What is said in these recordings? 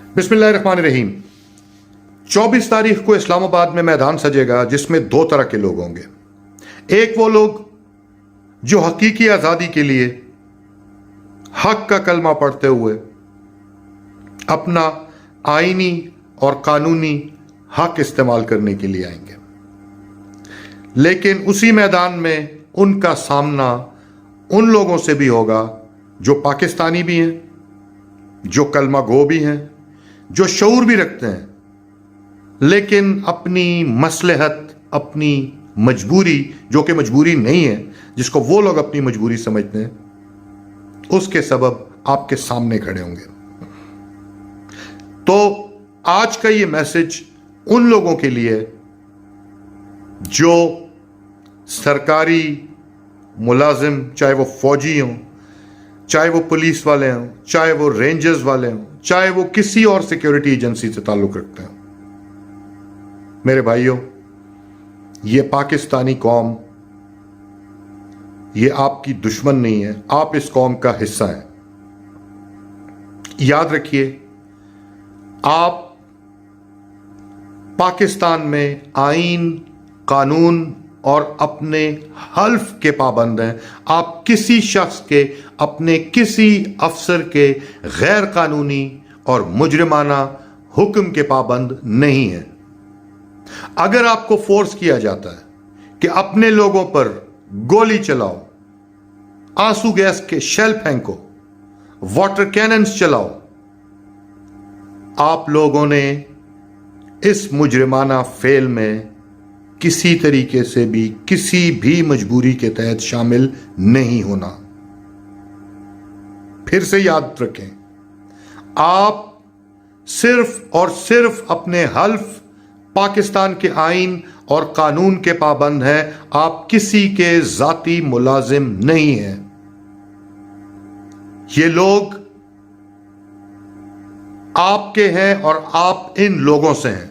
बिस्मिल्लाहिर्रहमानिर्रहीम। 24 तारीख को इस्लामाबाद में मैदान सजेगा जिसमें दो तरह के लोग होंगे। एक वो लोग जो हकीकी आज़ादी के लिए हक का कलमा पढ़ते हुए अपना आईनी और कानूनी हक इस्तेमाल करने के लिए आएंगे, लेकिन उसी मैदान में उनका सामना उन लोगों से भी होगा जो पाकिस्तानी भी हैं, जो कलमा गो भी हैं, जो शऊर भी रखते हैं, लेकिन अपनी मसलहत, अपनी मजबूरी, जो कि मजबूरी नहीं है, जिसको वो लोग अपनी मजबूरी समझते हैं, उसके सबब आपके सामने खड़े होंगे। तो आज का ये मैसेज उन लोगों के लिए जो सरकारी मुलाजिम, चाहे वो फौजी हों, चाहे वो पुलिस वाले हों, चाहे वो रेंजर्स वाले हों, चाहे वो किसी और सिक्योरिटी एजेंसी से ताल्लुक रखते हैं, मेरे भाइयों, ये पाकिस्तानी कौम, ये आपकी दुश्मन नहीं है, आप इस कौम का हिस्सा हैं। याद रखिए, आप पाकिस्तान में आईन, कानून और अपने हल्फ के पाबंद हैं। आप किसी शख्स के, अपने किसी अफसर के गैर कानूनी और मुजरिमाना हुक्म के पाबंद नहीं हैं। अगर आपको फोर्स किया जाता है कि अपने लोगों पर गोली चलाओ, आंसू गैस के शेल फेंको, वाटर कैनन्स चलाओ, आप लोगों ने इस मुजरिमाना फेल में किसी तरीके से भी, किसी भी मजबूरी के तहत शामिल नहीं होना। फिर से याद रखें, आप सिर्फ और सिर्फ अपने हल्फ, पाकिस्तान के आईन और कानून के पाबंद हैं। आप किसी के जाती मुलाजिम नहीं हैं। ये लोग आपके हैं और आप इन लोगों से हैं।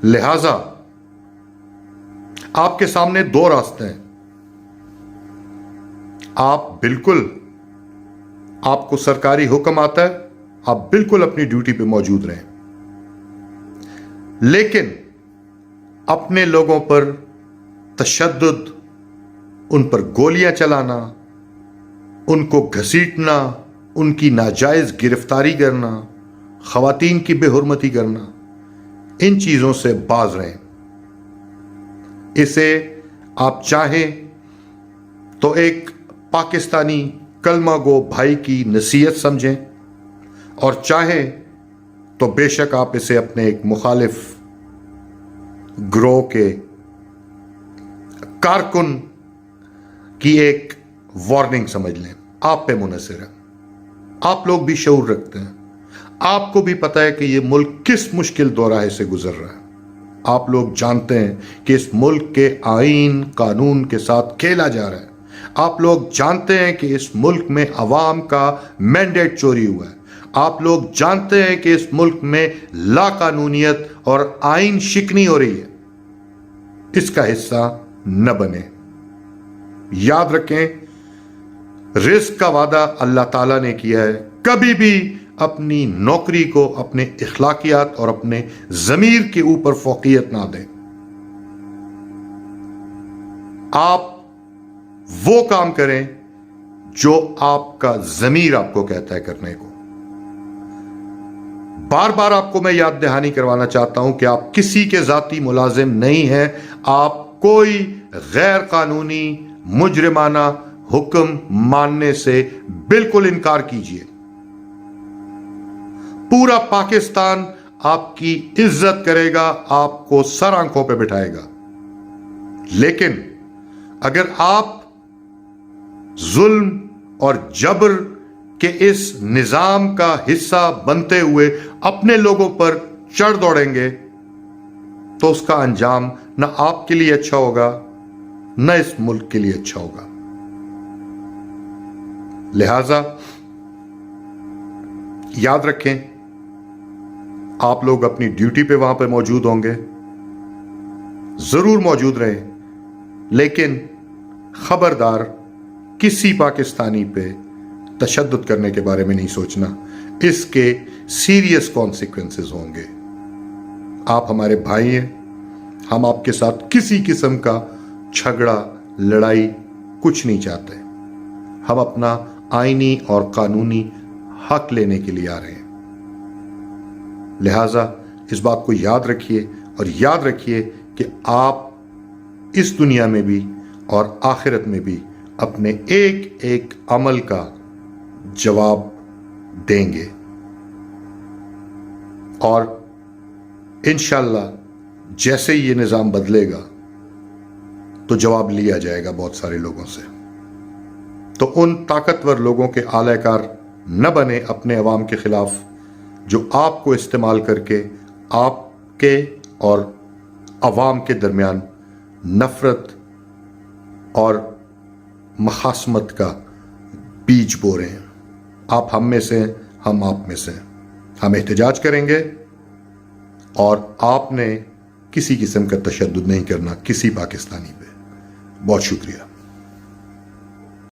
लिहाजा आपके सामने दो रास्ते हैं। आप बिल्कुल, आपको सरकारी हुक्म आता है, आप बिल्कुल अपनी ड्यूटी पे मौजूद रहें, लेकिन अपने लोगों पर तशद्दुद, उन पर गोलियां चलाना, उनको घसीटना, उनकी नाजायज गिरफ्तारी करना, खवातीन की बेहुरमती करना, इन चीजों से बाज रहें। इसे आप चाहें तो एक पाकिस्तानी कलमा गो भाई की नसीहत समझें, और चाहें तो बेशक आप इसे अपने एक मुखालिफ ग्रोह के कारकुन की एक वार्निंग समझ लें। आप पे मुनहसर है। आप लोग भी शऊर रखते हैं, आपको भी पता है कि यह मुल्क किस मुश्किल दौराहे से गुजर रहा है। आप लोग जानते हैं कि इस मुल्क के आईन, कानून के साथ खेला जा रहा है। आप लोग जानते हैं कि इस मुल्क में अवाम का मैंडेट चोरी हुआ है। आप लोग जानते हैं कि इस मुल्क में लाकानूनियत और आईन शिकनी हो रही है। इसका हिस्सा न बने। याद रखें, रिस्क का वादा अल्लाह ताला ने किया है। कभी भी अपनी नौकरी को, अपने इखलाकियात और अपने ज़मीर के ऊपर फौकियत ना दें। आप वो काम करें जो आपका ज़मीर आपको कहता है करने को। बार बार आपको मैं याद दहानी करवाना चाहता हूं कि आप किसी के जाती मुलाजिम नहीं हैं। आप कोई गैर कानूनी मुजरिमाना हुक्म मानने से बिल्कुल इनकार कीजिए। पूरा पाकिस्तान आपकी इज्जत करेगा, आपको सर आंखों पे बिठाएगा, लेकिन अगर आप जुल्म और जबर के इस निजाम का हिस्सा बनते हुए अपने लोगों पर चढ़ दौड़ेंगे तो उसका अंजाम न आपके लिए अच्छा होगा, न इस मुल्क के लिए अच्छा होगा। लिहाजा याद रखें, आप लोग अपनी ड्यूटी पे वहां पे मौजूद होंगे, जरूर मौजूद रहें, लेकिन खबरदार किसी पाकिस्तानी पे तशद्दुद करने के बारे में नहीं सोचना। इसके सीरियस कॉन्सिक्वेंसेस होंगे। आप हमारे भाई हैं, हम आपके साथ किसी किस्म का झगड़ा लड़ाई कुछ नहीं चाहते। हम अपना आईनी और कानूनी हक लेने के लिए आ रहे हैं। लिहाजा इस बात को याद रखिए और याद रखिए कि आप इस दुनिया में भी और आखिरत में भी अपने एक एक अमल का जवाब देंगे और इंशाअल्लाह जैसे ही ये निज़ाम बदलेगा तो जवाब लिया जाएगा बहुत सारे लोगों से। तो उन ताकतवर लोगों के आलाकार न बने अपने अवाम के खिलाफ, जो आपको इस्तेमाल करके आपके और अवाम के दरमियान नफरत और मखासमत का बीज बो रहे हैं। आप हम में से, हम आप में से। हम एहतजाज करेंगे और आपने किसी किस्म का तशद्दुद नहीं करना किसी पाकिस्तानी पे। बहुत शुक्रिया।